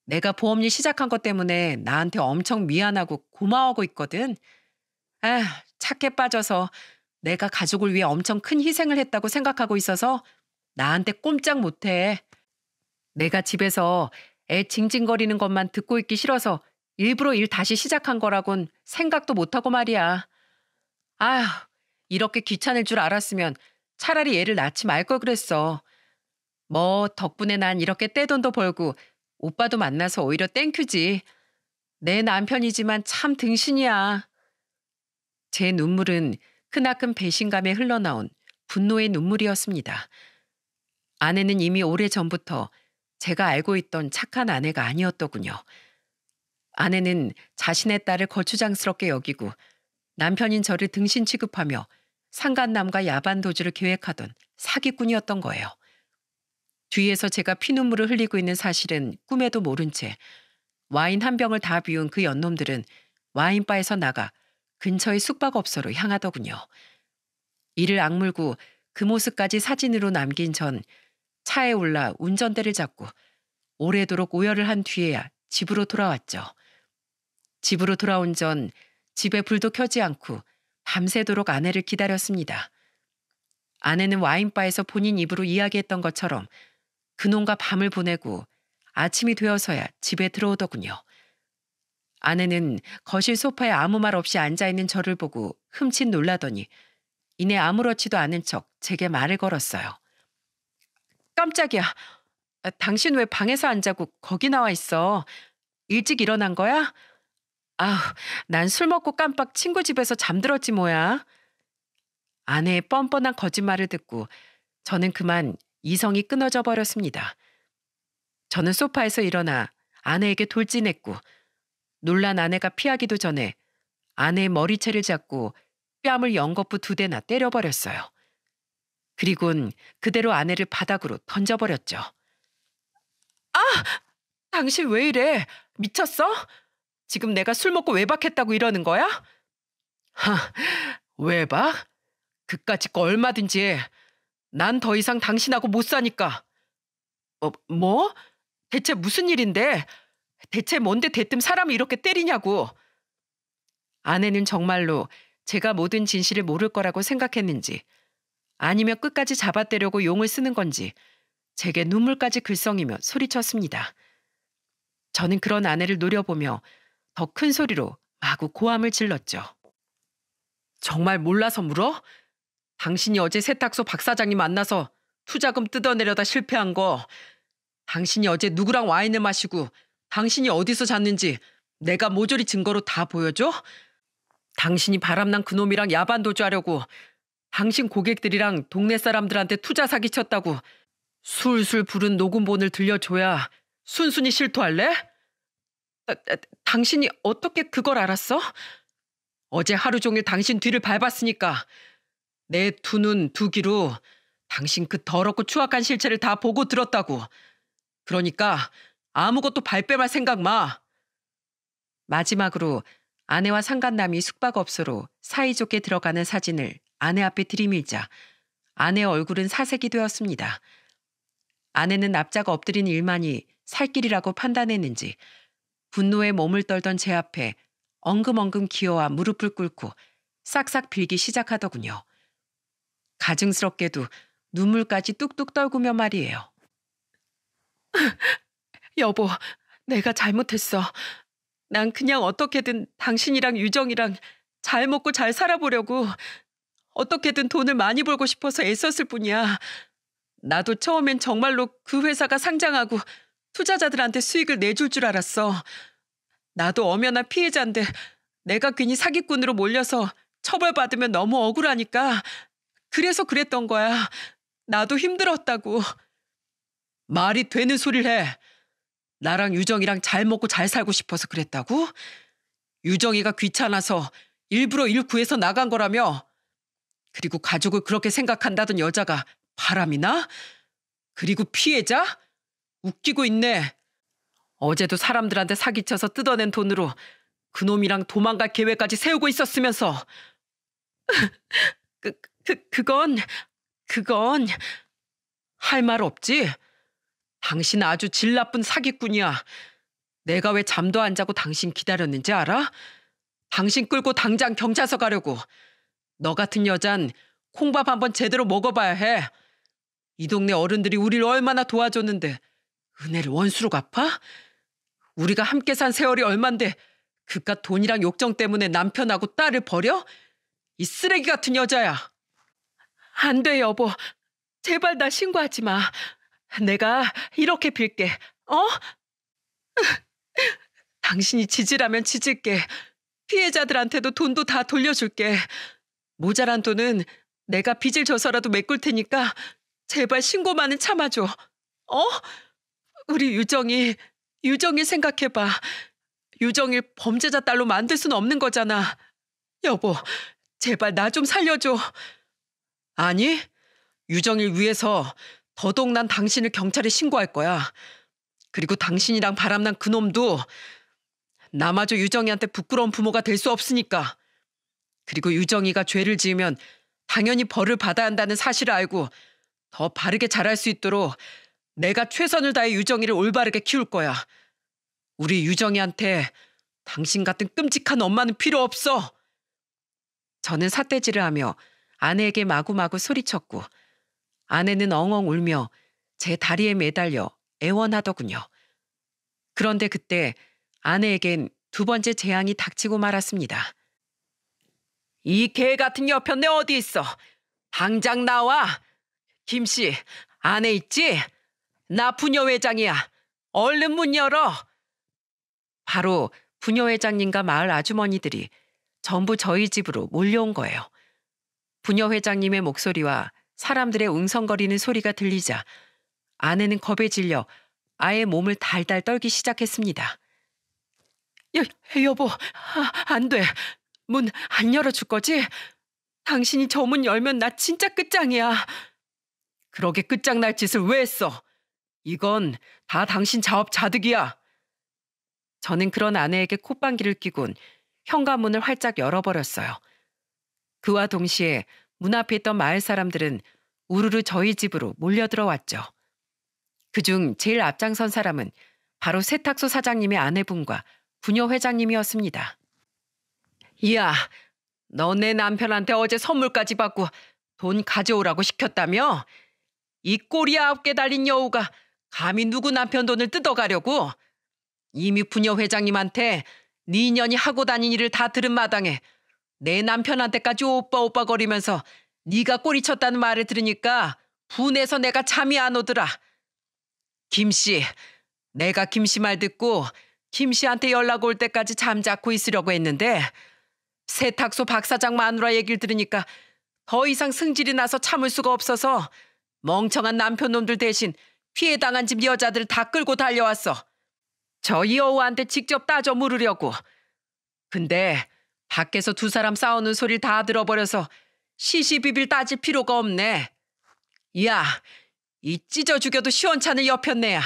내가 보험일 시작한 것 때문에 나한테 엄청 미안하고 고마워하고 있거든. 착해 빠져서 내가 가족을 위해 엄청 큰 희생을 했다고 생각하고 있어서 나한테 꼼짝 못해. 내가 집에서 애 징징거리는 것만 듣고 있기 싫어서 일부러 일 다시 시작한 거라곤 생각도 못하고 말이야. 아휴, 이렇게 귀찮을 줄 알았으면 차라리 얘를 낳지 말 걸 그랬어. 뭐 덕분에 난 이렇게 떼돈도 벌고 오빠도 만나서 오히려 땡큐지. 내 남편이지만 참 등신이야. 제 눈물은 크나큰 배신감에 흘러나온 분노의 눈물이었습니다. 아내는 이미 오래전부터 제가 알고 있던 착한 아내가 아니었더군요. 아내는 자신의 딸을 거추장스럽게 여기고 남편인 저를 등신 취급하며 상간남과 야반 도주를 계획하던 사기꾼이었던 거예요. 뒤에서 제가 피눈물을 흘리고 있는 사실은 꿈에도 모른 채 와인 한 병을 다 비운 그 연놈들은 와인바에서 나가 근처의 숙박업소로 향하더군요. 이를 악물고 그 모습까지 사진으로 남긴 전 차에 올라 운전대를 잡고 오래도록 오열을 한 뒤에야 집으로 돌아왔죠. 집으로 돌아온 전 집에 불도 켜지 않고 밤새도록 아내를 기다렸습니다. 아내는 와인바에서 본인 입으로 이야기했던 것처럼 그놈과 밤을 보내고 아침이 되어서야 집에 들어오더군요. 아내는 거실 소파에 아무 말 없이 앉아있는 저를 보고 흠칫 놀라더니 이내 아무렇지도 않은 척 제게 말을 걸었어요. 깜짝이야. 당신 왜 방에서 안 자고 거기 나와 있어? 일찍 일어난 거야? 아우, 난 술 먹고 깜빡 친구 집에서 잠들었지 뭐야. 아내의 뻔뻔한 거짓말을 듣고 저는 그만 이성이 끊어져 버렸습니다. 저는 소파에서 일어나 아내에게 돌진했고 놀란 아내가 피하기도 전에 아내의 머리채를 잡고 뺨을 연거푸 2대나 때려버렸어요. 그리곤 그대로 아내를 바닥으로 던져버렸죠. 아! 당신 왜 이래? 미쳤어? 지금 내가 술 먹고 외박했다고 이러는 거야? 외박? 그까짓 거 얼마든지 해. 난 더 이상 당신하고 못 사니까. 뭐? 대체 무슨 일인데? 대체 뭔데 대뜸 사람을 이렇게 때리냐고. 아내는 정말로 제가 모든 진실을 모를 거라고 생각했는지 아니면 끝까지 잡아떼려고 용을 쓰는 건지 제게 눈물까지 글썽이며 소리쳤습니다. 저는 그런 아내를 노려보며 더 큰 소리로 마구 고함을 질렀죠. 정말 몰라서 물어? 당신이 어제 세탁소 박 사장님 만나서 투자금 뜯어내려다 실패한 거, 당신이 어제 누구랑 와인을 마시고 당신이 어디서 잤는지 내가 모조리 증거로 다 보여줘? 당신이 바람난 그놈이랑 야반 도주하려고 당신 고객들이랑 동네 사람들한테 투자 사기쳤다고 술술 부른 녹음본을 들려줘야 순순히 실토할래? 당신이 어떻게 그걸 알았어? 어제 하루 종일 당신 뒤를 밟았으니까 내 두 눈 두 귀로 당신 그 더럽고 추악한 실체를 다 보고 들었다고. 그러니까 아무것도 발뺌할 생각 마. 마지막으로 아내와 상간남이 숙박업소로 사이좋게 들어가는 사진을 아내 앞에 들이밀자 아내의 얼굴은 사색이 되었습니다. 아내는 납작 엎드린 일만이 살 길이라고 판단했는지 분노에 몸을 떨던 제 앞에 엉금엉금 기어와 무릎을 꿇고 싹싹 빌기 시작하더군요. 가증스럽게도 눈물까지 뚝뚝 떨구며 말이에요. 여보, 내가 잘못했어. 난 그냥 어떻게든 당신이랑 유정이랑 잘 먹고 잘 살아보려고 어떻게든 돈을 많이 벌고 싶어서 애썼을 뿐이야. 나도 처음엔 정말로 그 회사가 상장하고 투자자들한테 수익을 내줄 줄 알았어. 나도 엄연한 피해자인데 내가 괜히 사기꾼으로 몰려서 처벌받으면 너무 억울하니까 그래서 그랬던 거야. 나도 힘들었다고. 말이 되는 소리를 해. 나랑 유정이랑 잘 먹고 잘 살고 싶어서 그랬다고? 유정이가 귀찮아서 일부러 일 구해서 나간 거라며? 그리고 가족을 그렇게 생각한다던 여자가 바람이나? 그리고 피해자? 웃기고 있네. 어제도 사람들한테 사기쳐서 뜯어낸 돈으로 그놈이랑 도망갈 계획까지 세우고 있었으면서. 그건 할 말 없지? 당신 아주 질 나쁜 사기꾼이야. 내가 왜 잠도 안 자고 당신 기다렸는지 알아? 당신 끌고 당장 경찰서 가려고. 너 같은 여잔 콩밥 한번 제대로 먹어봐야 해. 이 동네 어른들이 우리를 얼마나 도와줬는데 은혜를 원수로 갚아? 우리가 함께 산 세월이 얼만데 그깟 돈이랑 욕정 때문에 남편하고 딸을 버려? 이 쓰레기 같은 여자야. 안 돼, 여보. 제발 나 신고하지 마. 내가 이렇게 빌게. 당신이 지지라면 지질게. 피해자들한테도 돈도 다 돌려줄게. 모자란 돈은 내가 빚을 져서라도 메꿀 테니까 제발 신고만은 참아줘. 우리 유정이 생각해봐. 유정일 범죄자 딸로 만들 수는 없는 거잖아. 여보, 제발 나 좀 살려줘. 아니, 유정일 위해서 더더욱 난 당신을 경찰에 신고할 거야. 그리고 당신이랑 바람난 그놈도 나마저 유정이한테 부끄러운 부모가 될 수 없으니까. 그리고 유정이가 죄를 지으면 당연히 벌을 받아야 한다는 사실을 알고 더 바르게 자랄 수 있도록 내가 최선을 다해 유정이를 올바르게 키울 거야. 우리 유정이한테 당신 같은 끔찍한 엄마는 필요 없어. 저는 삿대질을 하며 아내에게 마구마구 소리쳤고 아내는 엉엉 울며 제 다리에 매달려 애원하더군요. 그런데 그때 아내에겐 두 번째 재앙이 닥치고 말았습니다. 이 개 같은 여편네 어디 있어? 당장 나와. 김씨, 안에 있지? 나 부녀회장이야. 얼른 문 열어. 바로 부녀회장님과 마을 아주머니들이 전부 저희 집으로 몰려온 거예요. 부녀회장님의 목소리와 사람들의 웅성거리는 소리가 들리자 아내는 겁에 질려 아예 몸을 달달 떨기 시작했습니다. 여보, 안 돼. 문 안 열어줄 거지? 당신이 저 문 열면 나 진짜 끝장이야. 그러게 끝장날 짓을 왜 했어? 이건 다 당신 자업자득이야. 저는 그런 아내에게 콧방귀를 뀌곤 현관문을 활짝 열어버렸어요. 그와 동시에 문 앞에 있던 마을 사람들은 우르르 저희 집으로 몰려들어왔죠. 그중 제일 앞장선 사람은 바로 세탁소 사장님의 아내분과 부녀 회장님이었습니다. 야, 너 내 남편한테 어제 선물까지 받고 돈 가져오라고 시켰다며? 이 꼬리 9개 달린 여우가 감히 누구 남편 돈을 뜯어가려고? 이미 부녀 회장님한테 네 년이 하고 다닌 일을 다 들은 마당에 내 남편한테까지 오빠 거리면서 네가 꼬리쳤다는 말을 들으니까 분해서 내가 잠이 안 오더라. 김씨, 내가 김씨 말 듣고 김씨한테 연락 올 때까지 잠자코 있으려고 했는데 세탁소 박 사장 마누라 얘기를 들으니까 더 이상 승질이 나서 참을 수가 없어서 멍청한 남편 놈들 대신 피해당한 집 여자들 다 끌고 달려왔어. 저 여우한테 직접 따져 물으려고. 근데 밖에서 두 사람 싸우는 소리를 다 들어버려서 시시비비를 따질 필요가 없네. 야, 이 찢어 죽여도 시원찮을 여편네야.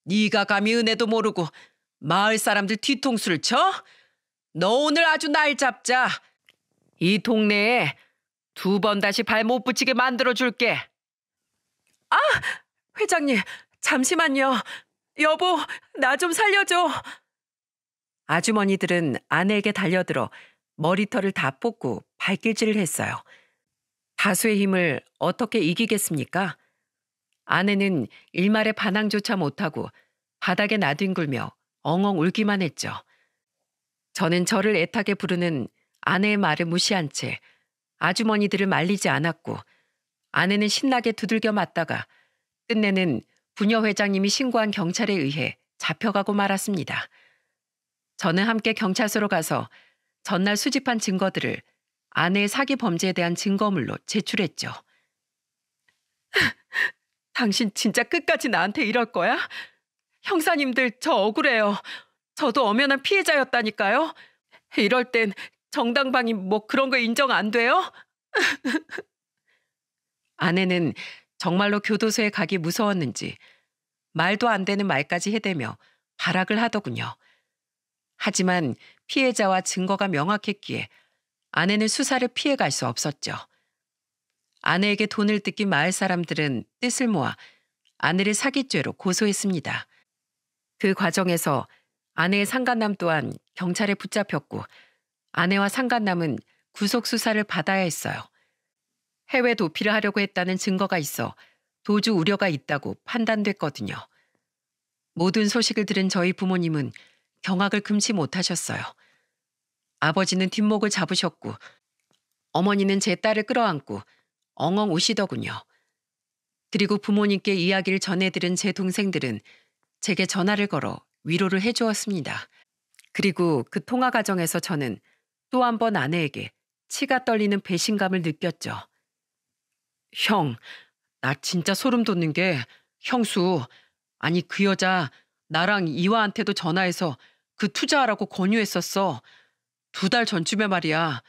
네가 감히 은혜도 모르고 마을 사람들 뒤통수를 쳐? 너 오늘 아주 날 잡자. 이 동네에 2번 다시 발 못 붙이게 만들어줄게. 회장님, 잠시만요. 여보, 나 좀 살려줘. 아주머니들은 아내에게 달려들어 머리털을 다 뽑고 발길질을 했어요. 다수의 힘을 어떻게 이기겠습니까? 아내는 일말의 반항조차 못하고 바닥에 나뒹굴며 엉엉 울기만 했죠. 저는 저를 애타게 부르는 아내의 말을 무시한 채 아주머니들을 말리지 않았고, 아내는 신나게 두들겨 맞다가 끝내는 부녀 회장님이 신고한 경찰에 의해 잡혀가고 말았습니다. 저는 함께 경찰서로 가서 전날 수집한 증거들을 아내의 사기 범죄에 대한 증거물로 제출했죠. 당신 진짜 끝까지 나한테 이럴 거야? 형사님들 저 억울해요. 저도 엄연한 피해자였다니까요. 이럴 땐 정당방위 뭐 그런 거 인정 안 돼요? 아내는 정말로 교도소에 가기 무서웠는지 말도 안 되는 말까지 해대며 발악을 하더군요. 하지만 피해자와 증거가 명확했기에 아내는 수사를 피해갈 수 없었죠. 아내에게 돈을 뜯긴 마을 사람들은 뜻을 모아 아내를 사기죄로 고소했습니다. 그 과정에서 아내의 상간남 또한 경찰에 붙잡혔고, 아내와 상간남은 구속 수사를 받아야 했어요. 해외 도피를 하려고 했다는 증거가 있어 도주 우려가 있다고 판단됐거든요. 모든 소식을 들은 저희 부모님은 경악을 금치 못하셨어요. 아버지는 뒷목을 잡으셨고, 어머니는 제 딸을 끌어안고 엉엉 우시더군요. 그리고 부모님께 이야기를 전해들은 제 동생들은 제게 전화를 걸어 위로를 해주었습니다. 그리고 그 통화 과정에서 저는 또 한 번 아내에게 치가 떨리는 배신감을 느꼈죠. 형, 나 진짜 소름 돋는 게, 형수, 아니 그 여자 나랑 이화한테도 전화해서 그 투자하라고 권유했었어. 2달 전쯤에 말이야.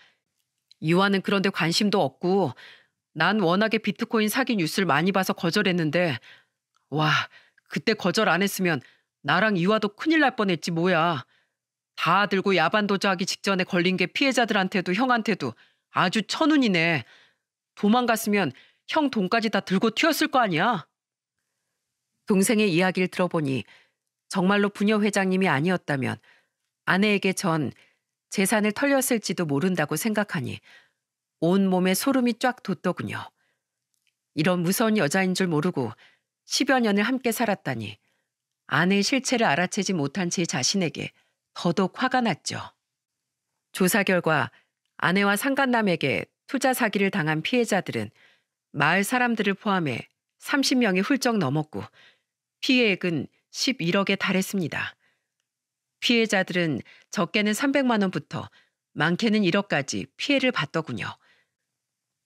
이화는 그런데 관심도 없고, 난 워낙에 비트코인 사기 뉴스를 많이 봐서 거절했는데, 와, 그때 거절 안 했으면 나랑 이화도 큰일 날 뻔했지 뭐야. 다 들고 야반 도주하기 직전에 걸린 게 피해자들한테도 형한테도 아주 천운이네. 도망갔으면 형 돈까지 다 들고 튀었을 거 아니야. 동생의 이야기를 들어보니 정말로 부녀 회장님이 아니었다면 아내에게 전 재산을 털렸을지도 모른다고 생각하니 온몸에 소름이 쫙 돋더군요. 이런 무서운 여자인 줄 모르고 10여 년을 함께 살았다니 아내의 실체를 알아채지 못한 제 자신에게 더더욱 화가 났죠. 조사 결과 아내와 상간남에게 투자 사기를 당한 피해자들은 마을 사람들을 포함해 30명이 훌쩍 넘었고, 피해액은 11억에 달했습니다. 피해자들은 적게는 300만 원부터 많게는 1억까지 피해를 봤더군요.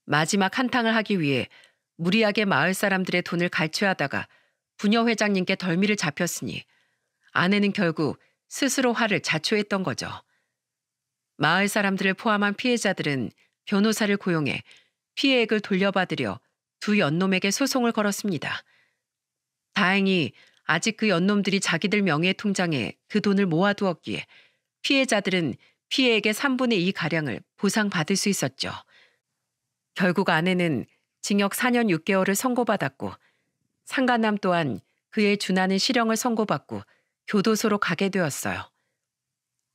마지막 한탕을 하기 위해 무리하게 마을 사람들의 돈을 갈취하다가 부녀 회장님께 덜미를 잡혔으니 아내는 결국 스스로 화를 자초했던 거죠. 마을 사람들을 포함한 피해자들은 변호사를 고용해 피해액을 돌려받으려 2 연놈에게 소송을 걸었습니다. 다행히 아직 그 연놈들이 자기들 명의의 통장에 그 돈을 모아두었기에 피해자들은 피해액의 3분의 2 가량을 보상받을 수 있었죠. 결국 아내는 징역 4년 6개월을 선고받았고, 상간남 또한 그에 준하는 실형을 선고받고 교도소로 가게 되었어요.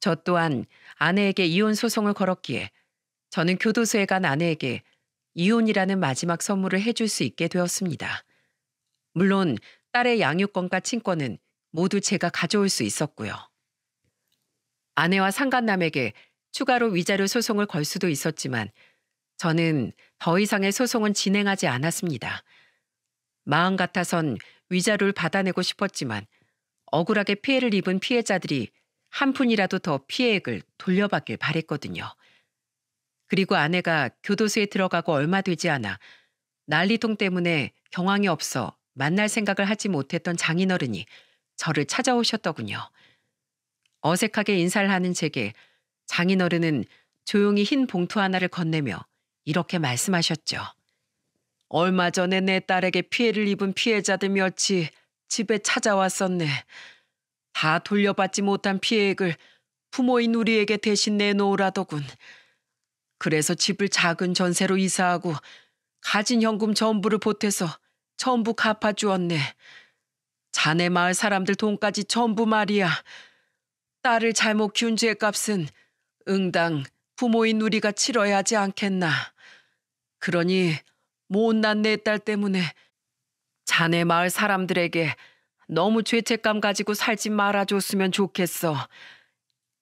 저 또한 아내에게 이혼 소송을 걸었기에 저는 교도소에 간 아내에게 이혼이라는 마지막 선물을 해줄 수 있게 되었습니다. 물론 딸의 양육권과 친권은 모두 제가 가져올 수 있었고요. 아내와 상간남에게 추가로 위자료 소송을 걸 수도 있었지만 저는 더 이상의 소송은 진행하지 않았습니다. 마음 같아선 위자료를 받아내고 싶었지만 억울하게 피해를 입은 피해자들이 한 푼이라도 더 피해액을 돌려받길 바랬거든요. 그리고 아내가 교도소에 들어가고 얼마 되지 않아 난리통 때문에 경황이 없어 만날 생각을 하지 못했던 장인어른이 저를 찾아오셨더군요. 어색하게 인사를 하는 제게 장인어른은 조용히 흰 봉투 하나를 건네며 이렇게 말씀하셨죠. 얼마 전에 내 딸에게 피해를 입은 피해자들 몇이 집에 찾아왔었네. 다 돌려받지 못한 피해액을 부모인 우리에게 대신 내놓으라더군. 그래서 집을 작은 전세로 이사하고 가진 현금 전부를 보태서 전부 갚아주었네. 자네 마을 사람들 돈까지 전부 말이야. 딸을 잘못 키운 죄값은 응당 부모인 우리가 치러야 하지 않겠나. 그러니 못난 내 딸 때문에 자네 마을 사람들에게 너무 죄책감 가지고 살지 말아줬으면 좋겠어.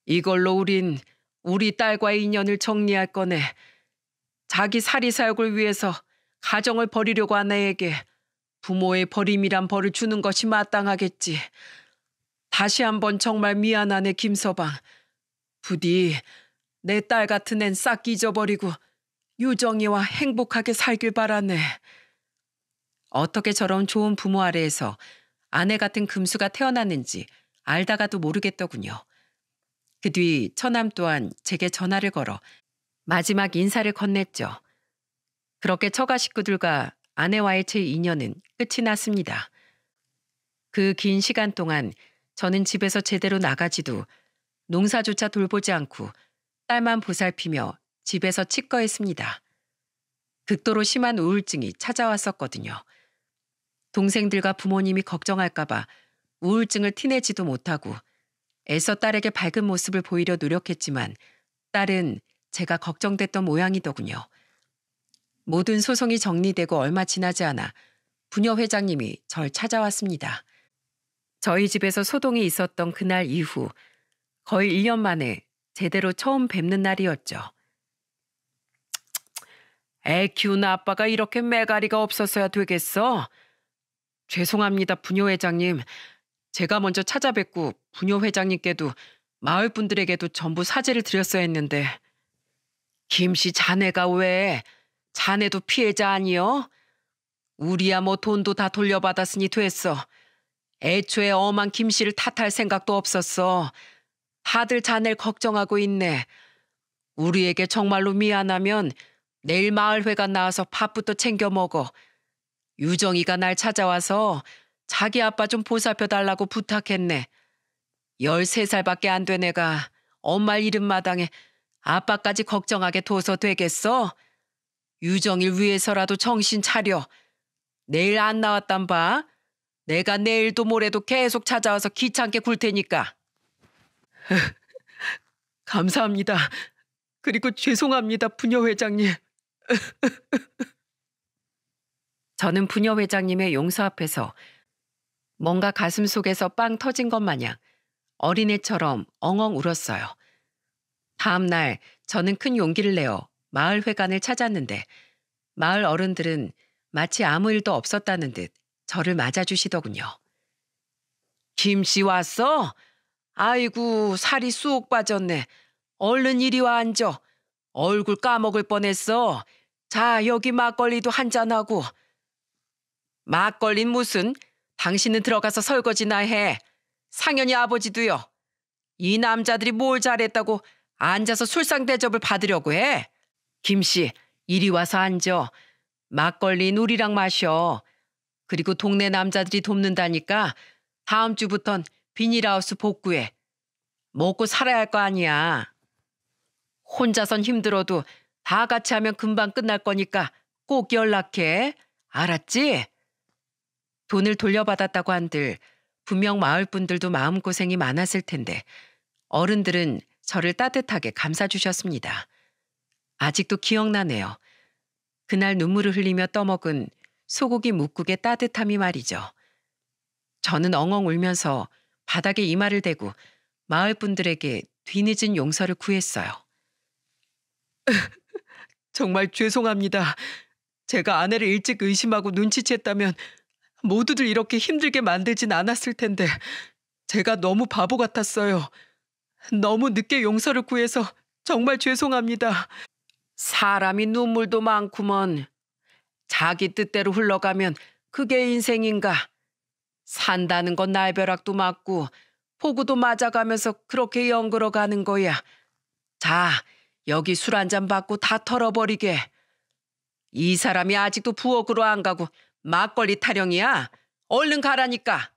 이걸로 우린 우리 딸과의 인연을 정리할 거네. 자기 사리사욕을 위해서 가정을 버리려고 한 애에게 부모의 버림이란 벌을 주는 것이 마땅하겠지. 다시 한번 정말 미안하네, 김서방. 부디 내 딸 같은 앤 싹 잊어버리고 유정이와 행복하게 살길 바라네. 어떻게 저런 좋은 부모 아래에서 아내 같은 금수가 태어났는지 알다가도 모르겠더군요. 그 뒤 처남 또한 제게 전화를 걸어 마지막 인사를 건넸죠. 그렇게 처가 식구들과 아내와의 제 인연은 끝이 났습니다. 그 긴 시간 동안 저는 집에서 제대로 나가지도 농사조차 돌보지 않고 딸만 보살피며 집에서 치과했습니다. 극도로 심한 우울증이 찾아왔었거든요. 동생들과 부모님이 걱정할까봐 우울증을 티내지도 못하고 애써 딸에게 밝은 모습을 보이려 노력했지만 딸은 제가 걱정됐던 모양이더군요. 모든 소송이 정리되고 얼마 지나지 않아 부녀 회장님이 절 찾아왔습니다. 저희 집에서 소동이 있었던 그날 이후 거의 1년 만에 제대로 처음 뵙는 날이었죠. 애 키우는 아빠가 이렇게 매가리가 없었어야 되겠어? 죄송합니다, 부녀 회장님. 제가 먼저 찾아뵙고 부녀 회장님께도 마을 분들에게도 전부 사죄를 드렸어야 했는데. 김씨 자네가 왜? 자네도 피해자 아니여? 우리야 뭐 돈도 다 돌려받았으니 됐어. 애초에 엄한 김씨를 탓할 생각도 없었어. 다들 자네를 걱정하고 있네. 우리에게 정말로 미안하면 내일 마을회관 나와서 밥부터 챙겨 먹어. 유정이가 날 찾아와서 자기 아빠 좀 보살펴 달라고 부탁했네. 13살밖에 안 된 애가 엄마 이름 마당에 아빠까지 걱정하게 둬서 되겠어? 유정일 위해서라도 정신 차려. 내일 안 나왔단 봐. 내가 내일도 모레도 계속 찾아와서 귀찮게 굴 테니까. 감사합니다. 그리고 죄송합니다, 부녀 회장님. 저는 부녀 회장님의 용서 앞에서 뭔가 가슴 속에서 빵 터진 것 마냥 어린애처럼 엉엉 울었어요. 다음 날 저는 큰 용기를 내어 마을 회관을 찾았는데 마을 어른들은 마치 아무 일도 없었다는 듯 저를 맞아주시더군요. 김씨 왔어? 아이고 살이 쑥 빠졌네. 얼른 이리 와 앉아. 얼굴 까먹을 뻔했어. 자 여기 막걸리도 한잔하고. 막걸린 무슨? 당신은 들어가서 설거지나 해. 상현이 아버지도요. 이 남자들이 뭘 잘했다고 앉아서 술상 대접을 받으려고 해. 김씨 이리 와서 앉아. 막걸린 우리랑 마셔. 그리고 동네 남자들이 돕는다니까 다음 주부턴 비닐하우스 복구해. 먹고 살아야 할 거 아니야. 혼자선 힘들어도 다 같이 하면 금방 끝날 거니까 꼭 연락해. 알았지? 돈을 돌려받았다고 한들 분명 마을 분들도 마음고생이 많았을 텐데 어른들은 저를 따뜻하게 감싸주셨습니다. 아직도 기억나네요. 그날 눈물을 흘리며 떠먹은 소고기 묵국의 따뜻함이 말이죠. 저는 엉엉 울면서 바닥에 이마를 대고 마을 분들에게 뒤늦은 용서를 구했어요. 정말 죄송합니다. 제가 아내를 일찍 의심하고 눈치챘다면 모두들 이렇게 힘들게 만들진 않았을 텐데 제가 너무 바보 같았어요. 너무 늦게 용서를 구해서 정말 죄송합니다. 사람이 눈물도 많구먼. 자기 뜻대로 흘러가면 그게 인생인가. 산다는 건 날벼락도 맞고 폭우도 맞아가면서 그렇게 연걸어 가는 거야. 자, 여기 술 한 잔 받고 다 털어버리게. 이 사람이 아직도 부엌으로 안 가고 막걸리 타령이야. 얼른 가라니까.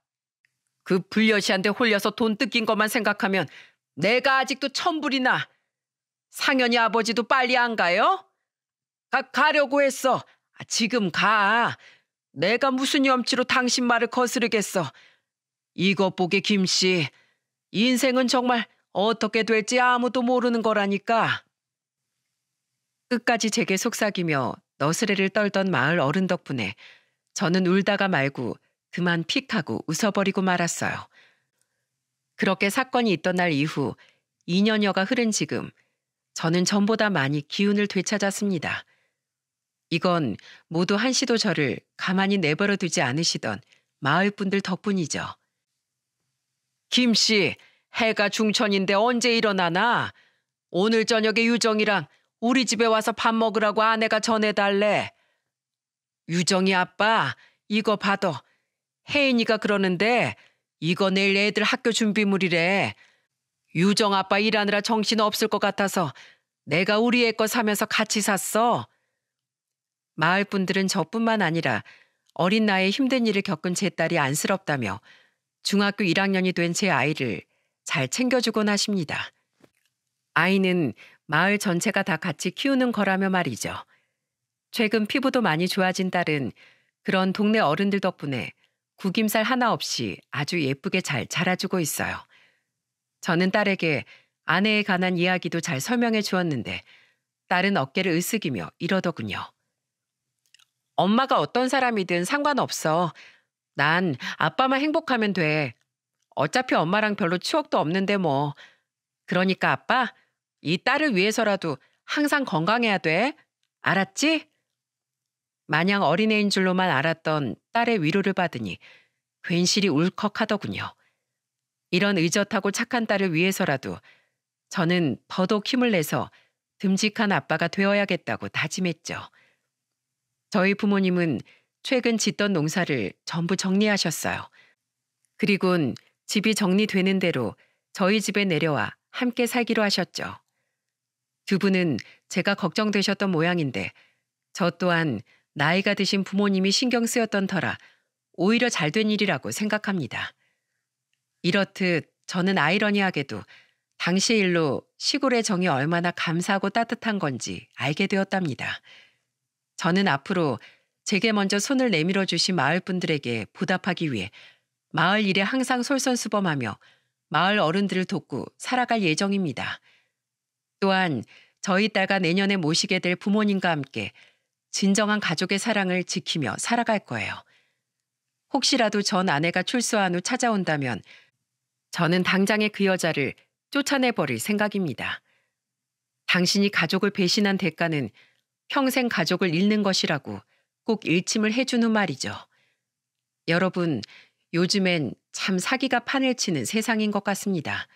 그 불려시한테 홀려서 돈 뜯긴 것만 생각하면 내가 아직도 천불이나. 상현이 아버지도 빨리 안 가요? 가려고 했어. 지금 가. 내가 무슨 염치로 당신 말을 거스르겠어. 이것 보게 김씨. 인생은 정말 어떻게 될지 아무도 모르는 거라니까. 끝까지 제게 속삭이며 너스레를 떨던 마을 어른 덕분에 저는 울다가 말고 그만 픽하고 웃어버리고 말았어요. 그렇게 사건이 있던 날 이후 2년여가 흐른 지금 저는 전보다 많이 기운을 되찾았습니다. 이건 모두 한시도 저를 가만히 내버려 두지 않으시던 마을 분들 덕분이죠. 김씨, 해가 중천인데 언제 일어나나? 오늘 저녁에 유정이랑 우리 집에 와서 밥 먹으라고 아내가 전해달래. 유정이 아빠, 이거 받아. 혜인이가 그러는데 이거 내일 애들 학교 준비물이래. 유정 아빠 일하느라 정신 없을 것 같아서 내가 우리 애 거 사면서 같이 샀어. 마을 분들은 저뿐만 아니라 어린 나이에 힘든 일을 겪은 제 딸이 안쓰럽다며 중학교 1학년이 된 제 아이를 잘 챙겨주곤 하십니다. 아이는 마을 전체가 다 같이 키우는 거라며 말이죠. 최근 피부도 많이 좋아진 딸은 그런 동네 어른들 덕분에 구김살 하나 없이 아주 예쁘게 잘 자라주고 있어요. 저는 딸에게 아내에 관한 이야기도 잘 설명해 주었는데 딸은 어깨를 으쓱이며 이러더군요. 엄마가 어떤 사람이든 상관없어. 난 아빠만 행복하면 돼. 어차피 엄마랑 별로 추억도 없는데 뭐. 그러니까 아빠, 이 딸을 위해서라도 항상 건강해야 돼. 알았지? 마냥 어린애인 줄로만 알았던 딸의 위로를 받으니 괜시리 울컥하더군요. 이런 의젓하고 착한 딸을 위해서라도 저는 더더욱 힘을 내서 듬직한 아빠가 되어야겠다고 다짐했죠. 저희 부모님은 최근 짓던 농사를 전부 정리하셨어요. 그리곤 집이 정리되는 대로 저희 집에 내려와 함께 살기로 하셨죠. 두 분은 제가 걱정되셨던 모양인데 저 또한 나이가 드신 부모님이 신경 쓰였던 터라 오히려 잘된 일이라고 생각합니다. 이렇듯 저는 아이러니하게도 당시 일로 시골의 정이 얼마나 감사하고 따뜻한 건지 알게 되었답니다. 저는 앞으로 제게 먼저 손을 내밀어 주신 마을 분들에게 보답하기 위해 마을 일에 항상 솔선수범하며 마을 어른들을 돕고 살아갈 예정입니다. 또한 저희 딸과 내년에 모시게 될 부모님과 함께 진정한 가족의 사랑을 지키며 살아갈 거예요. 혹시라도 전 아내가 출소한 후 찾아온다면 저는 당장에 그 여자를 쫓아내버릴 생각입니다. 당신이 가족을 배신한 대가는 평생 가족을 잃는 것이라고 꼭 일침을 해준 후 말이죠. 여러분, 요즘엔 참 사기가 판을 치는 세상인 것 같습니다.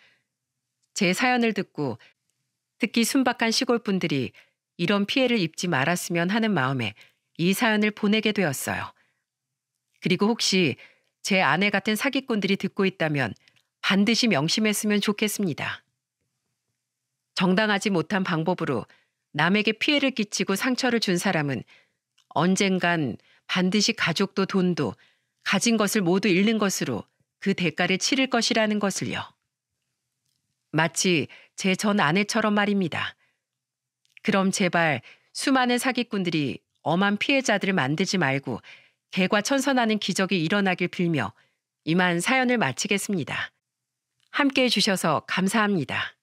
제 사연을 듣고 특히 순박한 시골분들이 이런 피해를 입지 말았으면 하는 마음에 이 사연을 보내게 되었어요. 그리고 혹시 제 아내 같은 사기꾼들이 듣고 있다면 반드시 명심했으면 좋겠습니다. 정당하지 못한 방법으로 남에게 피해를 끼치고 상처를 준 사람은 언젠간 반드시 가족도 돈도 가진 것을 모두 잃는 것으로 그 대가를 치를 것이라는 것을요. 마치 제 전 아내처럼 말입니다. 그럼 제발 수많은 사기꾼들이 엄한 피해자들을 만들지 말고 개과천선하는 기적이 일어나길 빌며 이만 사연을 마치겠습니다. 함께해 주셔서 감사합니다.